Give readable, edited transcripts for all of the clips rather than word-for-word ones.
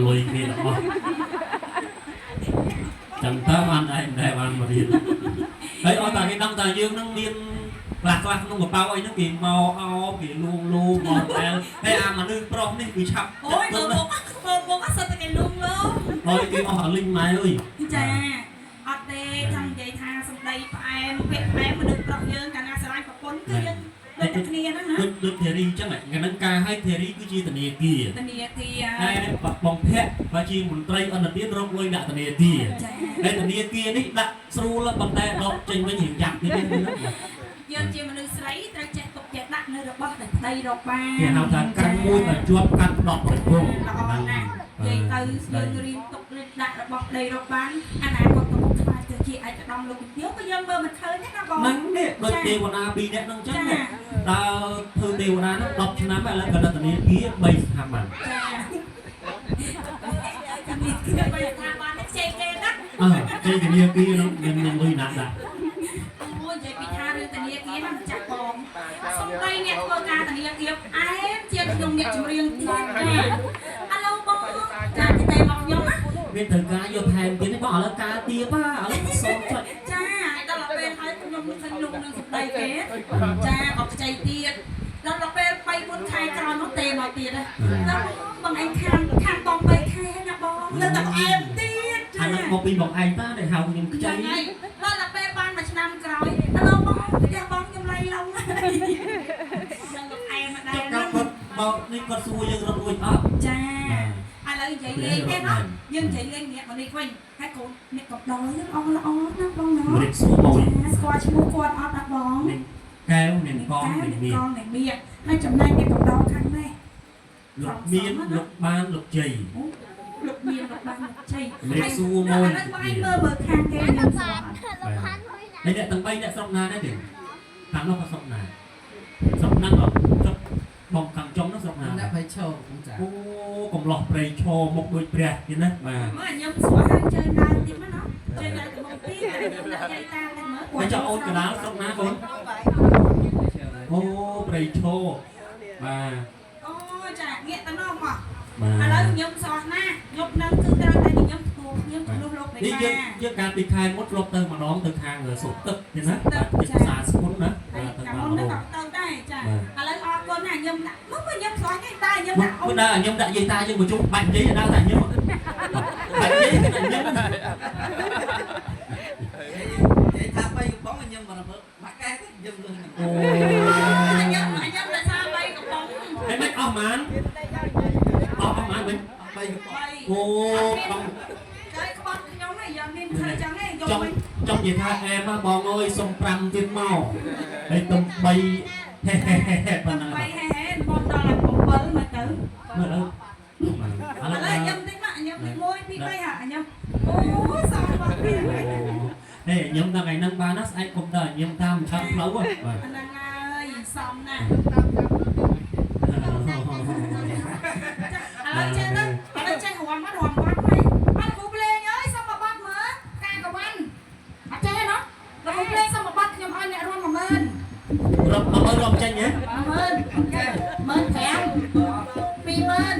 ลอยเกลือจังตาวันได้วันมาเรียนเฮ้ยเอาแต่cái nămแต่ยืมนั่งเรียนหลักนุ่งกับเป้าไอ้นั่งกินเมาเอากินลูมอนแล้วให้อามานึ่งปลอกนี่คือชับโอ้ยโบก็สติกันลุงเลยโอ้ยกินเอาหาลิงไม้เลยจ้าอัดเดย์ทำใจทางสมัยแอมเป็ดแอมมาดึงปลอกเยอะกันอาสไลด์กับคนก็ยังเด็กเนียนั่นนะดึกเทรีจังไหนงั้นนั่งกาให้เทรีก็จีตเนียกีตเนียกีให้ปักบองแพะปาจีมุนไตรอันนั้นเดียนรบเลยด่าตเนียกีให้ตเนียกีนี่ด่าสู้แล้วบังแต่ดอกจริงไม่หิวจักนี่เป็นนั่นยังจีมันใส่ตระเจ็ดตกเจ็ดดักในระบบแต่ในระบบเกี่ยวกับการมวยแบบจวบกันดอกเป็นพวงนั่นยังตื่นเรียนตกดักระบบในระบบอันไหนคนตกสบายจะจีอาจจะดองลงเยอะก็ยังเบอร์มันเคยนี่นะบอลนั่นเนี่ยโดยเดวนาบีเนี่ยนั่งจังเนี่ยดาวเธอเดวนานั่งดอกชนะไปแล้วก็ตอนนี้กี้ใบทำมันไปทำมันเจ๊เกนักเจ๊กันเนี่ยกี้น้องยังลุยหนักอ่ะจับบอมสมัยเนี่ยตัวการตอนนี้ยังเอียบไอ้เจี๊ยบยงเนี่ยจุเรียงเตี้ยฮัลโหลบอมการที่เตะบอกยงนะเรื่องถึงการโยนแทนกินได้บอกแล้วการเตี้ยป้าแล้วสองจุดจ้าตลอดเป็นให้คุณยงมีขนมหนึ่งสุดใดเกสจ้าออกใจเตี้ยแล้วเราไปบนไทยกรอนต้องเตะมาเตี้ยเลยแล้วบางไอ้ข้างตองไปแค่นะบอมแล้วแต่เอ็มเตี้ยจ้าอันนั้นบอกปีบอกไอ้ต้าในเฮายังใจแล้วเราไปบ้านมาชนะกรอยฮัลโหลบอมอย่าบอมยังไรเราบอกนี่ก็สู้ยังรวยอ่ะจ้าอะไรใจเล่นแค่นั้นยังใจเล่นเนี่ยมันนี่ค่อยให้คนเนี่ยกับดอยนึกออกละอ๋อนักบ้องเนาะเด็กสู้บอยสควอชมูกวนออฟนักบ้องแก้วหนึ่งกองหนึ่งเบียร์ให้จำได้เนี่ยกับดอยครั้งแรกหลุดเมียนหลุดบ้านหลุดจีหลุดเมียนหลุดบ้านหลุดจีเด็กสู้มวยแล้วไปเมื่อเบิกคางแกยังสอนไอ้เนี่ยตั้งไปเนี่ยส่งนาได้ดิทางเราก็ส่งนาส่งนั่งหรอบองกังจงนักสนาได้ไปโชว์โอ้กำหลอกไปโชว์มกโดยเปรี้ยนี่นะมาเมื่อยังสวยทางเจอนาติมั้งเนาะเจอนาติมองตีอะไรใหญ่ตากันเมื่อไปจะเอากระดาษสนาคนโอ้ไปโชว์มาโอ้จ่าเงี้ยตะนอมอ่ะอะไรยังสอนนะยกนั่งคือตาแต่ยังถูกยังลุกลบไปนี่เยอะการตีคายมดลบเติมมาน้องเติมคางเหลือสุดตึ๊บนี่นะจิตศาสตร์สกุลนะเติมมาน้องเติมได้จ้ะอะไรออกคนน่ะยังมึงไปยังสอนให้ตายยังด่ามึงด่ายังด่ายังตายยังมาจุ๊บบันยี่ด่าแต่ยังบันยี่แต่ยังทำไปบ้องยังมาระเบิดมาแก้ยังเลยโอ้ยังเลยซาไปกับบ้องไอ้ไม่เอามันเอามันไปโอ้trong gì tha em á bong ơi sông trăng tiên màu đây tôm bay he tôm bay he bong to là bong bớ mà tử mà đâu là nhâm tính mạng nhâm tính môi đi bay hả nhâm ô sao mà đây nhâm ta ngày năm ba nát anh cũng đợi nhâm tam khám lâu à anh ơi xong nè anh chơi đó anh chơi hoàng mắt hoàng quát mày anh cũng lên ơi sao mà bắt mở ca của anh anh chơi nó rồi cũng lên sao mà bắt nhầm anh lại luôn mà mên rồi chơi nhé mên khéo bị mên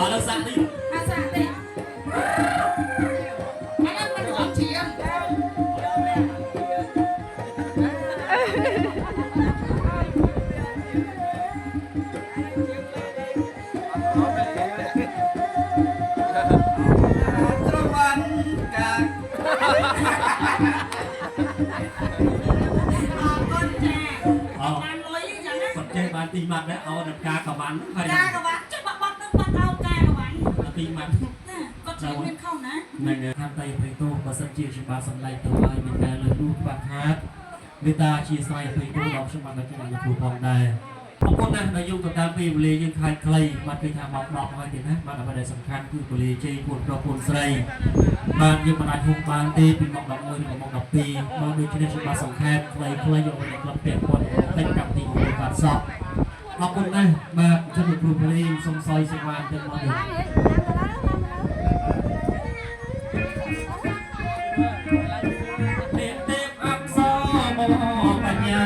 đâu sang đi sang đi anh ăn mình hỏi chị emตีมันได้เอาดับกากับมันกากับมันจะบักบักนึกบักเอากากับมันตีมันก็ใช้เงินเข้านะในเงินทำไตไปโต้ประสันจีชิบาสันไลตัวไอ้เป็นการเลยดูบักฮาร์ดเมตาชีไซไปโต้ดอกชิบาในที่มันจะถูกพองได้บางคนนะนายกกับการปีบุรียังคลายคลายมันเป็นทางบอกดอกอะไรกันนะมันอะไรสำคัญคือบุรีจีปวดกระปุกใส่บางยังมันอาจถูกบางตีเป็นบอกดอกมวยเป็นบอกดอกปีบางโดยที่ชิบาสองแคบคลายคลายอยู่ในกระเปียกคนเต็มกับตีอุปการสอบขอบคุณนะมาชมครูเพลงทรงซอยสวรรค์เป็นมาหนึ่งเด็กอักษรปัญญา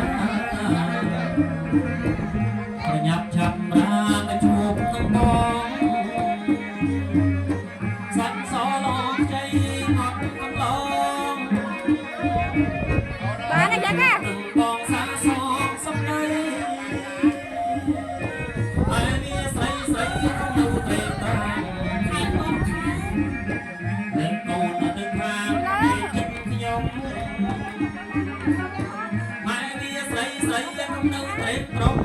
ម៉ែវាស្រីស្រីក្នុងនៅត្រេកត្រង់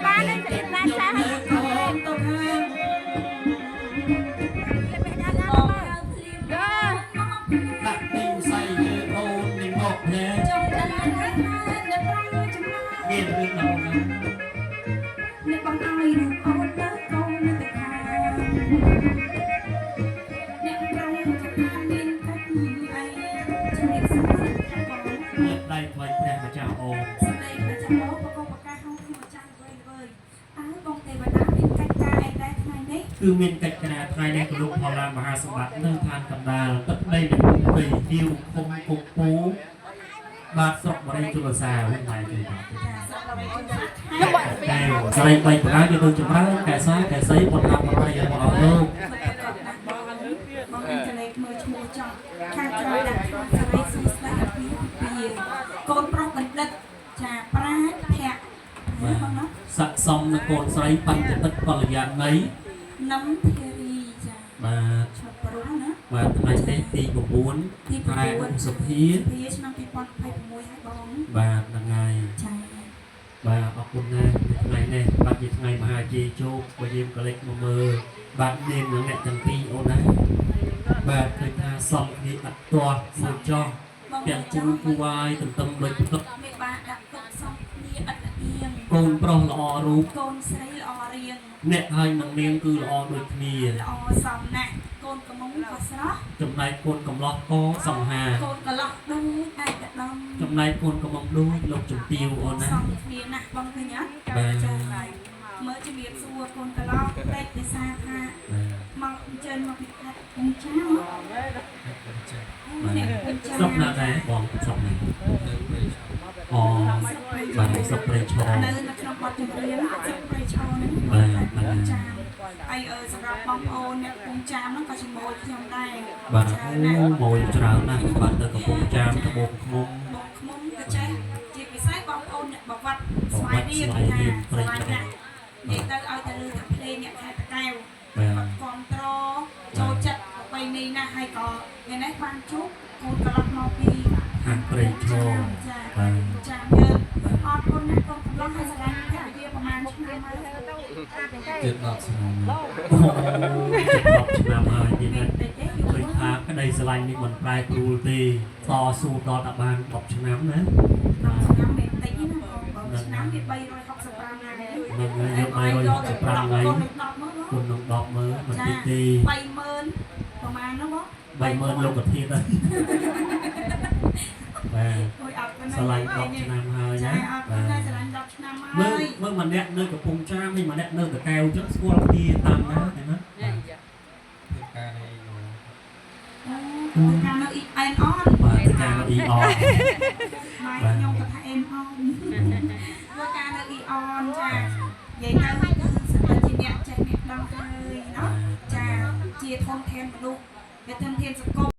បាននឹងជិះណាស់ចាស់ ទៅខាងទៅខាងដាក់ទីស័យយើអូននឹងមកណែមានរឿងដល់ណា អ្នកបងឲ្យនឹងអូនទៅកូននៅតែខាងអ្នកប្រងจะមានកាច់អីជំរាបសួរចាំបង មានដៃថ្វាយព្រះម្ចាស់អូន សម្ដីព្រះចាំបងបកបកាហៅខ្ញុំចាស់វិញវើយអើបងទេវតាមានកាច់ការអីដែរថ្ងៃនេះ គឺមានកិច្ចការថ្ងៃនេះគោរពផល្លាមហាសម្បត្តិនៅឋានកណ្ដាលទឹកដីនៃព្រៃទាវឃុំគុកពូបាទស្រុកបរិយជលសាវិញហើយគឺបាទ ចាសប្បាយជុំសាខា តែស្រីបីប្រកាសយកទៅចម្រើនកែសាកែសីបន្តតាមបរិយរបស់អស់លោក បងអ៊ីនធឺណិតមើលឈ្មោះចង់ខាងក្រោយដាក់ស្រីសួស្ដីអភិពីកូនប្រុសបណ្ឌិតចាប្រាជ្ញភ័ក្របងណា ស័ក្តិសមនឹងកូនស្រីបញ្ចតិតកល្យាណី នំធារីចា បាទ ឈប់ប្រុសណា បាទថ្ងៃនេះទី9 ទី ខែ 9 សុភា ឆ្នាំ2026ហើយបង បាទហ្នឹងហើយ ចា បាទអរគុណណាស់ថ្ងៃនេះបាទជាថ្ងៃមហាជ័យជោគបើយើងក៏លេចមកមើលបាទនាងនឹងអ្នកទាំងពីរអូនណាបាទឃើញថាសំគ្នាអត់ទាស់មួយចោះ បង ទាំងគូគូវាយទន្ទឹមដូចទឹក មេបាដាក់ទុកសំគ្នាឥតអៀង កូនប្រុសល្អរូប កូនស្រីល្អរៀង អ្នកហើយនឹងនាងគឺល្អដូចគ្នា ល្អសំណាស់កូនកំមុំក៏ស្រស់ ចំណែកកូនកំឡោះក៏សង្ហា កូនកន្លោះដូចឯកឧត្តម ចំណែកកូនកំមុំដូចលោកជំទាវអូនណា សំគ្នាណាស់បងឃើញអត់ បាទ ចាហើយមើលជំរាបសួរកូនកន្លោះពេកទេសាថាមកអញ្ជើញមកពីខេត្តកំចាស់នេះកំចាស់ ស្រុកណាដែរបងស្រុកណាអូបាទស្រុកព្រៃឈរ នៅក្នុងបទចម្រៀងស្រុកព្រៃឈរហ្នឹង បាទ ចាហើយសម្រាប់បងប្អូនអ្នកកំពង់ចាមហ្នឹងក៏ជាមួយខ្ញុំដែរ បាទ ច្រើនណាស់ អូមួយច្រើនណាស់បាទទៅកំពង់ចាមត្បូងឃ្មុំ បងខ្មុំក៏ចេះជាពិសេសបងប្អូនអ្នកបវត្តស្វាយរៀងថាស្វាយណាស់និយាយទៅឲ្យទៅលើថាភ្លេងអ្នកខេត្តតាកែវ បាទ គ្រប់ត្រចូលចិត្តប្របីនេះណាស់ហើយក៏ថ្ងៃនេះបានជួបកូនកន្លះមកពី ខាងព្រៃឈរ ចា បាទ ចាំយើងអរគុណណាស់កូនកន្លះឲ្យស្រឡាញ់ភរិយាប្រហែលឆ្នាំហើយ ជិត10ឆ្នាំ អូ10ឆ្នាំហើយទៀតណា តិចទេយ ឃើញ ល់ ថាក្តីស្រឡាញ់នេះមិនប្រែប្រួលទេតស៊ូដល់តែបាន10ឆ្នាំណា ឆ្នាំមិនតិចទេណាបងឆ្នាំវា365ថ្ងៃ នឹងយក365ថ្ងៃ គុណនឹង10មើល គុណនឹង10មើលមិនតិចទេ 30000ប្រហែលនោះបង 30000លោកធាតុហើយបាទ អើយអត់ប៉ុណ្ណឹង ស្រឡាញ់10ឆ្នាំហើយ ចា ណា អត់ បា ប៉ុណ្ណឹង ទ ស្រឡាញ់10ឆ្នាំហើ មើល យ មើលម្នាក់នៅកំពង់ចាមហើយម្នាក់នៅតាកែវចឹងស្គាល់គ្នាតាមណាទេណា ធ្វើការនេះ អូកាលនៅអ៊ីអែនអន បាទទៅការអ៊ីអ ម៉ែខ្ញុំក៏ថាអែនអនធ្វើការនៅអ៊ីអនចានិយាយទៅគឺសម្រាប់ជាអ្នកចេះអ្នកដឹងហើយเนาะចាជាធនធានមនុស្សវាធនធានសង្គម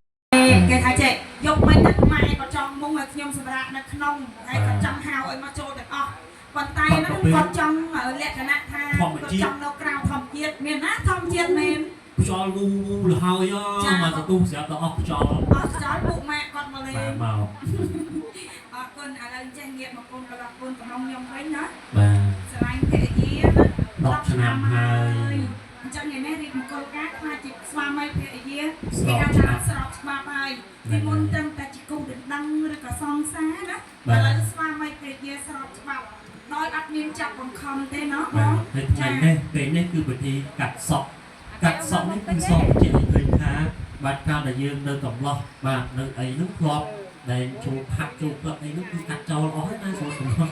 គេថាចេះយកមិនទឹកម៉ែក៏ចង់មុងឲ្យខ្ញុំសម្រាប់នៅក្នុងហើយក៏ចង់ហៅឲ្យមកចូលទាំងអស់ប៉ុន្តែហ្នឹងគាត់ចង់លក្ខណៈថាគាត់ចង់នៅក្រៅធម្មជាតិមានណាធម្មជាតិមែន ខ្យល់វូវូលហើយមកទៅស្រាប់តែអស់ខ្យល់ អត់ចោលពួកម៉ែគាត់មកលេង មក អរគុណឥឡូវចេះងាកមកគុណរបស់គុណក្នុងខ្ញុំវិញណា បាទ ស្រឡាញ់ភរិយាណា 10ឆ្នាំហើយ អញ្ចឹងថ្ងៃនេះរៀបមង្គលការខ្លាចជាស្វាមីភរិយា ស្រប គេហៅ ច្បា ថា ប់ ស្របច្បាប់ហើយពីមុនត្រឹមតែជាគូដណ្ដឹងឬក៏សងសារណា បាទ ឥឡូវស្វាមីភរិយាស្របច្បាប់ដោយអត់មានចាប់បង្ខំទេណាប បាទ ង ហើយថ្ងៃនេះពេលនេះគឺពិធីកាត់សក់កាត់សក់នេះគឺសក់ជាឃើញថាបាទកាលដែលយើងនៅកំឡោះបាទនៅអីនោះធ្លាប់ដែលជួបហាក់ជួបផ្លឹកអីនោះគឺកាត់ចោលអស់ហើយណាស្រួលកំឡោះ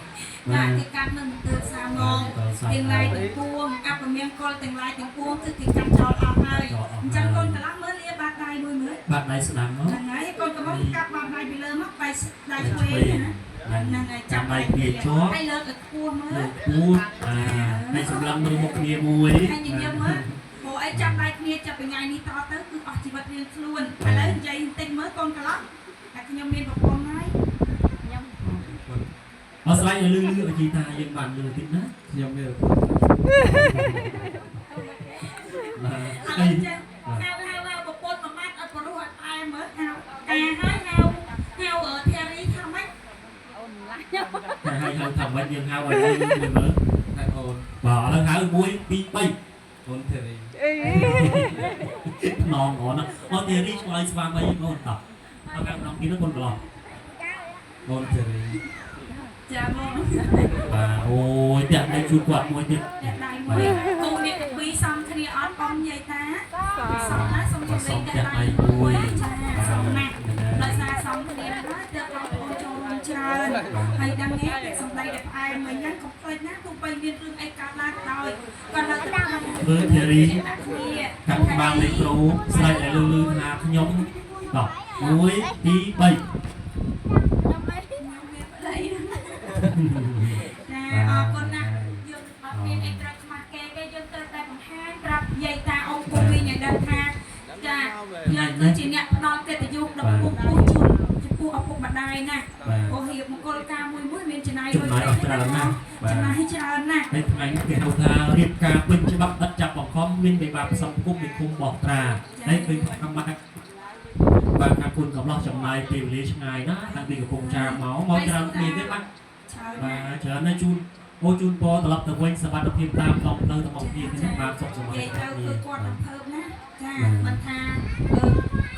បា ណា ទ គេកាត់នៅមន្ទិលសាមងទាំងឡាយទាំងពួងអពមៀងកុលទាំងឡាយទាំងពួងគឺគេកាត់ចោលអស់ហើយអញ្ចឹងកូនកន្លះមើលលាបាតដៃមួយមើល បាទដៃស្ដាំមក ហ្នឹងហើយកូនកំពុងកាត់បាតដៃពីលើមកដៃដៃឆ្វេងណាហ្នឹងហើយចាប់ដៃគ្នាជាប់ហើយលើកឲ្យខ្ពស់មើល លើកពូហើយសម្លឹងមើលមុខគ្នាមួយ ហើយញញឹមមើលព្រោះអីចាប់ដៃគ្នាចាប់ពីថ្ងៃនេះតទៅគឺអស់ជីវិតរៀងខ្លួនឥឡូវនិយាយបន្តិចមើលកូនកន្លះតែខ្ញុំមានប្រពន្ធហើយ អត់ស្លាញ់ឲ្យលឺលឺជីតាយើងបានលឺតិចណា ខ្ញុំមាន ឥឡូវចេះហៅប្រពន្ធមួយម៉ាត់អត់ព្រោះអត់អែមើលហៅការហើយហៅ យើងហៅឲ្យមួយមើល ให้โอน បាទឥឡូវហៅ1 2 3 โอนเทรี นอนอ๋อนะอ๋อเทรีឆ្លើយស្វាមីអូនតោះអត់កាំពីនោះកូនកន្លោះ โอนเทรี ចាបង បាទអូយតាក់ដៃជួយគាត់មួយទៀត តែដៃមួយគូនេះពីរសំគ្នាអត់បងនិយាយតាសំណាសំជិះតែដៃមួយចាសំណាដោយសារសំគ្នាណាទៅបងប្អូនចូលរួមច្រើនហើយដឹងទេពាក្យសម្ដីដែលផ្អែមមិញហ្នឹងកុំភ្លេចណាទោះបីមានរឿងអីកើតឡើងក៏ដោយក៏នៅតែ ធ្វើเทរី គ្នា កាត់បានមីក្រូស្រែកឲ្យលឺថាខ្ញុំតោះ1 2 3 ចាអរគុណណាស់យើងអត់មានអីត្រូវខ្មាស់គេយើងត្រូវតែបង្ហាញប្រាប់យាយតាអូនពុំវិញឲ្យដឹងថាចាយើងគឺជាអ្នកផ្ដល់កិត្តិយសដល់ពុកពុះជូនចំពោះឪពុកម្ដាយណាព្រោះហៀបមង្គលការមួយមានចំណាយលុយច្រើនណាស់ចំណាយច្រើនណាស់ ហើយថ្ងៃនេះគេហៅថារៀបការពេញច្បាប់ឥតចាប់បង្ខំមានវិបាកប្រសពគុំវិគុំបោះត្រាហើយឃើញថាកម្មាបាទខាងគុណកំឡោះចំណាយពេលវេលាឆ្ងាយណាស់តាំងពីកំពង់ចាមមកច្រើនគ្នាទេបាទបាទច្រើនណាស់ជូនអូជូនពរត្រឡប់ទៅវិញសុខភាពតាមដងផ្លូវរបស់គ្នានេះបាទសុខសប្បាយ និយាយទៅគឺគាត់អំភើបណាចាមិនថា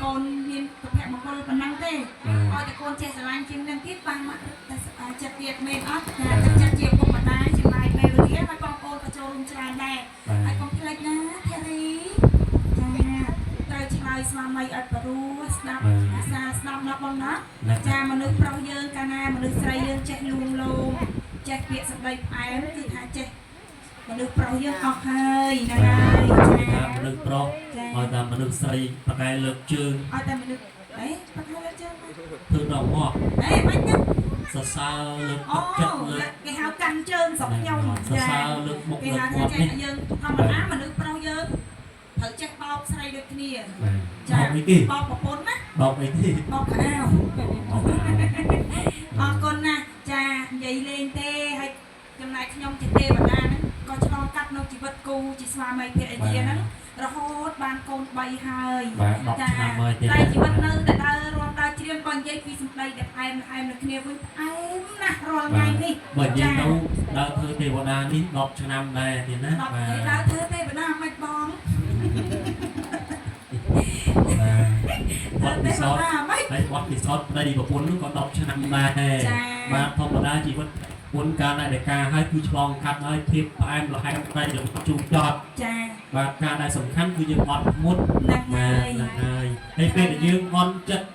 កូនមានសុភមង្គលប៉ុណ្ណឹងទេឲ្យតែកូនចេះស្រឡាញ់ជាងនឹងទៀតបានមកតែចិត្តទៀតមែនអត់ចាចិត្តជាពុកម្ដាយចំណាយពេលវេលាហើយបងប្អូនក៏ចូលរួមច្រើនដែរហើយកុំភ្លេចណាធារីចាត្រូវឆ្លើយស្វាមីឲ្យព្រោះស្ដាប់អាសាស្ដាប់ណាបងណាចាមនុស្សប្រុសយើងកាលណាមនុស្សស្រីយើងចេះលួងលោមចេះពាក្យសម្ដីផ្អែមគឺថាចេះមនុស្សប្រុសយើងអស់ហើយណាហើយចាមនុស្សប្រុសឲ្យតែមនុស្សស្រីប្រកែលើកជើង ឲ្យតែមនុស្សអេប្រកែលើកជើង ធ្វើដល់ងាប់ អេមិនទៅ សរសើរលើក អូ ចិត្តលើក គេហៅកាន់ជើងស្រុកខ្ញុំ សរសើរលើកមុខ គេ លើក ហៅថា មាត់ ចេះ នេះ យើងធម្មតាមនុស្សប្រុសយើងត្រូវចេះបោកស្រីដូចគ្នា ចាអីគេ បោកប្រពន្ធណា បោកអីទេ បោកខោ បោក អរគុណណាស់ចានិយាយលេងទេហើយចំណែកខ្ញុំជាទេវតាហ្នឹងក៏ឆ្លងកាត់នៅជីវិតគូជាស្វាមីភរិយាហ្នឹងរហូតបានកូន3ហើយ បាទ10ឆ្នាំហើយទៀត តែជីវិតនៅតែដើររាប់ដើរច្រៀងក៏និយាយពីសម្ដីដែលផ្អែមនឹងគ្នាវិញផ្អែមណាស់រាល់ថ្ងៃនេះ បើនិយាយទៅដើរធ្វើទេវតានេះ10ឆ្នាំដែរទៀតណា បាទ បាទ ដើរធ្វើទេវតាមិនបង វត្តពិសោធន៍ហើយវត្តពិសោធន៍ប្តីប្រពន្ធនោះក៏10ឆ្នាំដែរបាទធម្មតាជីវិតពុនការដែលការឲ្យគឺឆ្លងកាត់ហើយភាពផ្អែមល្ហែមប្តីរបស់ជូនចត់ ចា បាទការដែលសំខាន់គឺយើងអត់មុត ហ្នឹងហើយ ហើយហើយពេលដែលយើងអន់ចិត្ត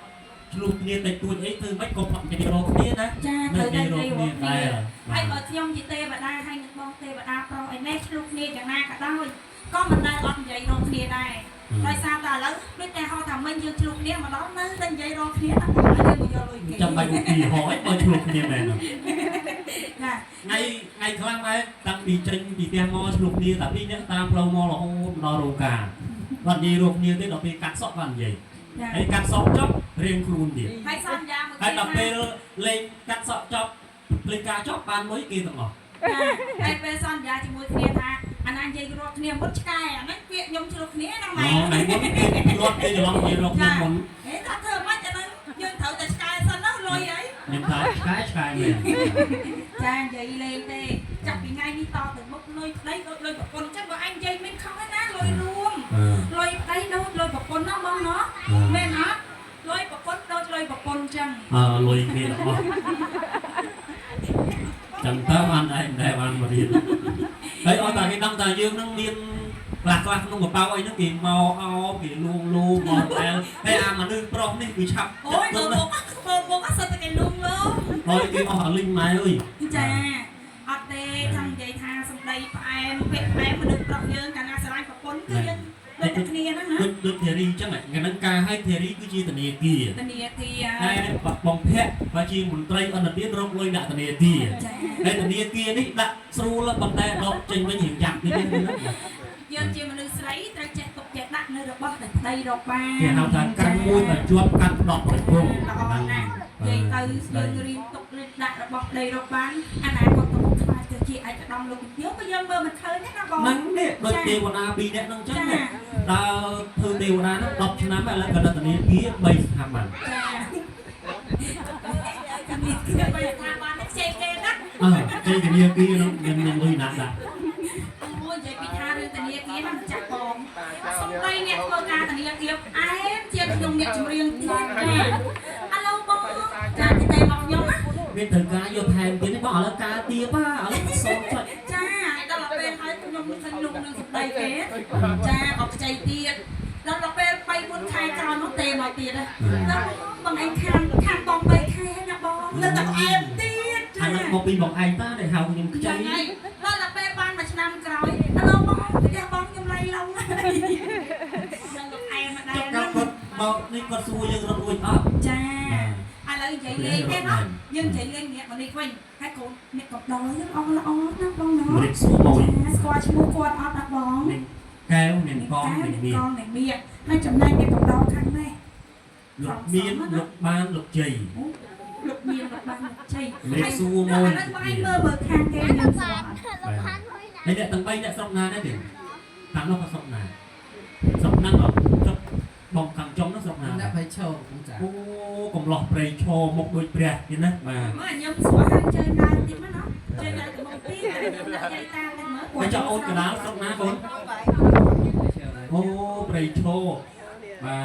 ឆ្លុះគ្នាតិចតួចអីធ្វើមិនក៏ផាត់និយាយរកគ្នាណា ចាត្រូវតែនិយាយរកគ្នា ដែរ ហើយបើខ្ញុំជាទេវតាហើយនឹងបងទេវតាប្រុសឯនេះឆ្លុះគ្នាយ៉ាងណាក៏ដោយក៏មិនដែលអត់និយាយរកគ្នាដែរដោយសារតែឥឡូវដូចតែហៅថាមិញយើងឆ្លុះគ្នាមកដល់នៅតែនិយាយរកគ្នាតែបងយើងមកយកលុយគេ ចាំបាច់ឧទាហរណ៍ឲ្យបើឆ្លុះគ្នាមែន ចា ថ្ងៃខ្លះដែរតាំងពីចេញពីផ្ទះមកឆ្លុះគ្នាតែពីរនាក់តាមផ្លូវមករហូតដល់រោងការបាត់និយាយរកគ្នាទេដល់ពេលកាត់សក់បាននិយាយ ហើយកាត់សក់ចប់រៀងខ្លួនទៀត ហើយសន្យាមួយ ហើយដល់ពេលលេងកាត់សក់ចប់លេងការចប់បានមួយគេទាំងអស់ ហើយពេលសន្យាជាមួយគ្នាថាអាណានិយាយរកគ្នាមុតឆ្កែអាហ្នឹងពាក្យខ្ញុំឆ្លុះគ្នាហ្នឹងម៉ែ អូថ្ងៃមុនគេរត់គេច្រឡំនិយាយរកគ្នាមុន ហេថាធ្វើមិនអាហ្នឹងយើងត្រូវតែឆ្កែសិនណាលុយអី ខ្ញុំថាឆ្កែមែន ចានិយាយលេងទេចាប់ពីថ្ងៃនេះតទៅមុខលុយប្តីដូចលុយប្រពន្ធចឹងបើអញនិយាយមិនខំទេណាលុយរួមលុយប្តីដូចលុយប្រពន្ធណាបងណាមែនអត់លុយប្រពន្ធដូចលុយប្រពន្ធចឹង លុយគេទាំងអស់ចាំតើបានដែរបានមករៀនហើយអត់តែគេដឹងថាយើងនឹងមានខ្លះក្នុងកប៉ៅអីហ្នឹងគេមកអោគេលួងលោមមកតែហើយអាមនុស្សប្រុសនេះគឺឆាប់ អូយមកអត់សិតតែគេលួងលោម ហើយគេអស់អាលីងម៉ែអើយ ចាអត់ទេចង់និយាយថាសម្ដីផ្អែមពាក្យផ្អែមមនុស្សប្រុសយើងកាលណាស្រឡាញ់ប្រពន្ធគឺយើងដូចតែគ្នាហ្នឹងណា ដូចធារីអញ្ចឹងថ្ងៃហ្នឹងការឲ្យធារីគឺជាធនាគារ ធនាគារ ហើយបងភ័ក្របើជាមន្ត្រីអន្តរជាតិរកលុយដាក់ធនាគារ ចា ហើយធនាគារនេះដាក់ស្រួលប៉ុន្តែដកចេញវិញរៀងយ៉ាប់ទៀតហ្នឹង យើងជាមនុស្សស្រីត្រូវចេះទុកចេះដាក់នៅរបស់ដែលប្តីរកបាន គេហៅថាកាន់មួយតែជាប់កាន់ដកប្រគំ ល្អណាស់និយាយទៅយើងរៀនទុករៀនដាក់របស់ប្តីរកបានអនាគតទៅមុខខ្លាចទៅជាឯកឧត្តមលោកវិទ្យាក៏យើងមើលមិនឃើញទេណាបង ហ្នឹងនេះដូចទេវតាពីរនាក់ហ្នឹងអញ្ចឹងដើរធ្វើទេវតាហ្នឹង10ឆ្នាំហើយឥឡូវក៏នៅធនាគារ3ស្ថាប័ន ចាធនាគារ3ស្ថាប័ននេះខ្ចីគេណា chơi cái nia kia nó nhân lui nặng đã អូនិយាយពីថារឿងតានីគាហ្នឹងចាក់បងសំដីអ្នកធ្វើការតានីគាអែមជាខ្ញុំអ្នកចម្រៀងទៀតចាឥឡូវបងចាទីតែមកខ្ញុំណា biết thời ca vô thèm cái nó bỏ là ca tia ba ở đây sốt vậy ចាដល់ពេលហើយខ្ញុំឃើញលោកនឹងសំដីគេចាអត់ខ្ចីទៀតដល់ពេល3 4ខែក្រោយនោះទេមកទៀតដល់បងឯងខាងបង3ខែណាបងលើតែអែមទៀតចា thằng nó một pin bọc anh ta để hào nhưng ចា chay ហើយដល់ពេលបានមួយឆ្នាំក្រោយឥឡូវបងផ្ទះបងខ្ញុំឡៃឡងហើយដល់លោកអែមមកដែរ trong các con bọc nên con xui nhưng nó ui ấp ចាឥឡូវនិយាយលេងទេណាយើងនិយាយលេងនេះមកនេះវិញហើយកូនអ្នកកំដរយើងអងល្អណាស់បងណា một địch xua mồi ស្គាល់ឈ្មោះគាត់អត់ណាបង nên kéo nên con nên ក miệng ងអ្នកមៀកហើយចំណែកអ្នកកំដរខាងនេះ lục miên lục ban lục chì លោកមានលោកបានលោកជ័យ លេខសួរ ឥឡូវ មួយ បាយមើលខាងគេយើងស្គាល់ đây là tầng bay đã sọc na đấy thì thằng nó có sọc na sọc năng ở sọc bong càng trong nó sọc มัน na ได้ไปโชว์ผมจ๋า ô còn lọt prey cho một đôi pre như thế mà មើលខ្ញុំស្គាល់ខាងជើងដើរទៀតមកណាជើងដើរទៅមកទីតែខ្ញុំដាក់យាយតាមទៅមើល cái cho ôn cái đá sọc na con เชียวเลย ô prey cho mà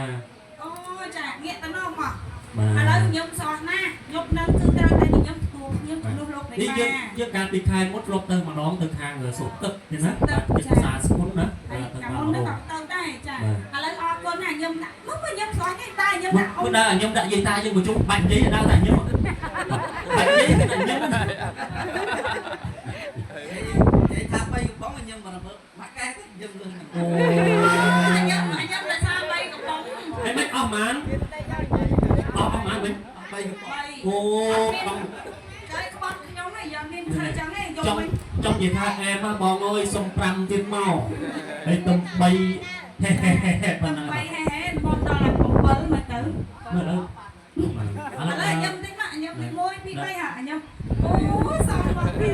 អូចាងាកទៅនោះមកឥ mà ឡូវខ្ញុំសោះណាខ្ញុំនឹងគឺត្រូវតែខ្ញុំធ្វើខ្ញុំជំនួសលោក đi នេះ dương ណា dương càng đi khai mốt lọt từ mà đón từ hàng rồi sụt tức như thế chích xả xuống nữa ហើយ từ កា mà មុននឹង đón ក៏ទៅដែរចាឥឡូវអរគុណណាខ្ញុំដាក់មកខ្ញុំស្គាល់គេតែខ្ញុំដាក់អូ bữa nay nhâm đại dây ta nhưng mà chúng bệnh giấy ở đâu tại nhâm bệnh giấy cái này nhâm เดี๋ยวถ้าไปอยู่บ้องมันยังมาระเบิดมาแก้ก็ยังเลย ô ខ្ញុំតែសាបីកំប៉ុង em biết ông mán ông mán mình ไปอยู่บ้อง បី ô ông ហើយក្បត់ខ្ញុំនេះយ៉ាងមានធ្វើចឹងឯងយក trong វិញ trong vậy tha em á bò ơi sông pram tiên mau đây tôm bay he he he he ទៅ bên បី này ហេហេបងដល់7មកទៅ mà đâu ឥឡូវខ្ញុំតិចមកខ្ញុំទី1 ទី3ហាខ្ញុំអូសំបងពី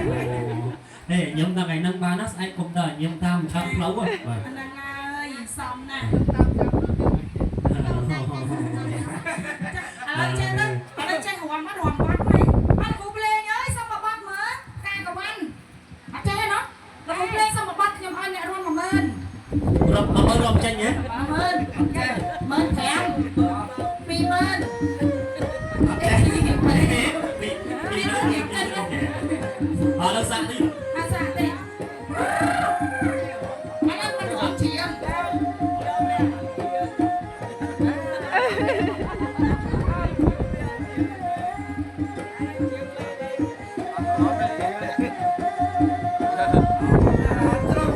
nè nhâm ta ngày nâng ba nát anh cũng đợi nhâm tam trăm lâu rồi អាហ្នឹងហើយសំណាស់ឥឡូវចេះទៅឥឡូវចេះរំបាត់ហើយអត់គ្រូភ្លេងអើយសុំមកបាត់មើលការកវ៉ាន់អត់ចេះទេណាគ្រូភ្លេងសុំមកបាត់ខ្ញុំឲ្យអ្នករួម10000 rồi ơi rồi tranh nhé 10000 ở đâu sang đi អាសាទេអាហ្នឹងមិនរំជាង ตะ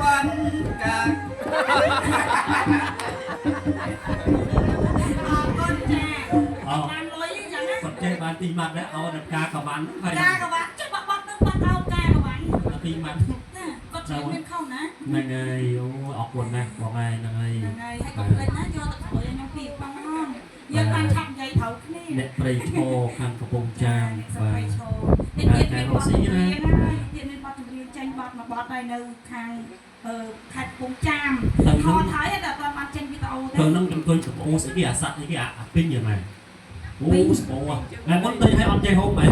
วันกลาง អរគុណចា ờ បានលុយអញ្ចឹងណា còn chơi bàn tìm mặt đấy ở đập ca cả bán phải ការកវ៉ាន់ចុះបាត់នឹងបាត់អោបការកវ៉ាន់ là tìm mặt ណាគាត់ជួយមានខុសណា này này ô ọc quần này bỏ này này ហ្នឹងហើយហើយកុំភ្លេចណាយកទៅធ្វើឲ្យខ្ញុំពីបងហងយើងបានឆាប់និយាយត្រូវគ្នា nè prey cho khăn của bông ចា trang ស và បៃឈោនេះទៀតមានបទចម្រៀងណាទៀតមានបទចម្រៀងចេញបទមួយបទហើយនៅខាងខេត្តកំពង់ចាមថតហើយតែអត់បានចេញវីដេអូទេ từ nông trong tôi của ô sẽ cái à sạch cái à pin như này ô bộ à ngày muốn tôi hay on chơi hôm mày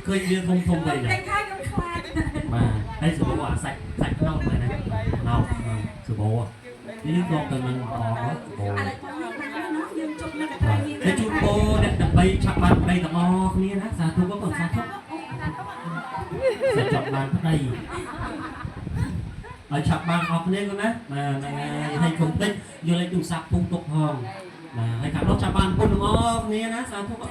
khơi như thông thông vậy តែ này ខាយខ្ញុំខ្លាច mà đây sự bộ à sạch sạch nâu này này nâu sự bộ à cái nước lọc từ mình có bộ ឥឡូវបងណាណាយើងជប់នៅកន្លែងនេះ cái chú cô đẹp đặc bay chặt bàn đây tầm o kia đó xa thu có còn xa thấp sẽ chọn bàn ở đây ở chặt bàn học lên con á mà hay không tích vô lấy tủ sạp tung tục hòn mà hay cả nó chặt bàn phun đúng không nghe đó xa thu có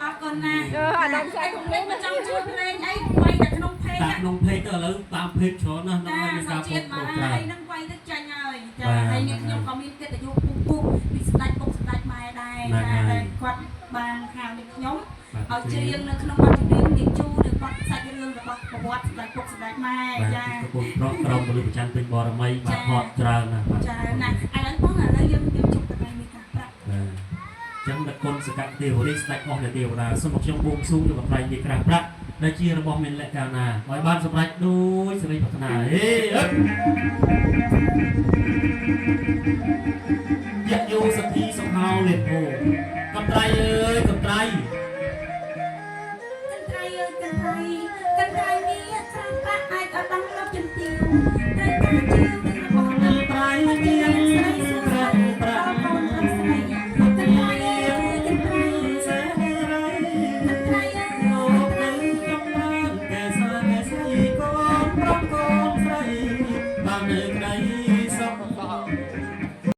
អរគុណណាអាដល់តែខ្ញុំលេងមកចង់ជួយភ្លេងអីវាយតែក្នុងเพลง tạm nông phê tờ lớn tam phê chó nó ចា nó សា cao ជាតិ phun មក đồ ហើយ trời នឹងវាយទៅចាញ់ហើយចាហើយនេះខ្ញុំក៏មានកិត្តិយសពុកពីស្ដេចពុកស្ដេចម៉ែដែរចាតែគាត់បានហៅនេះខ្ញុំឲ្យច្រៀងនៅក្នុងបទចម្រៀងនាងជូឬបទសាច់រឿងរបស់ប្រវត្តិស្ដេចពុកស្ដេចម៉ែចា ប្រពន្ធប្រកក្រុមពលិប្រចាំពេញបរមីបាទហត់ច្រើនណាស់បាទ ចាណាឥឡូវបងឥឡូវយើងជប់តែនេះការប្រាក់ ចឹងដឹកគុណសកតទេវរាជស្ដេចអស់នៃទេវតាសូមខ្ញុំបួងសួងជូនប្រៃនេះក្រាស់ប្រាក់ដែលជារបស់មានលក្ខណៈឲ្យបានសម្រេចដោយសេរីប្រាថ្នាហេអឹកយៈយោសទ្ធីសំហោលេពោកំត្រៃអើយកំត្រៃ កន្ត្រៃអើយកន្ត្រៃ ជា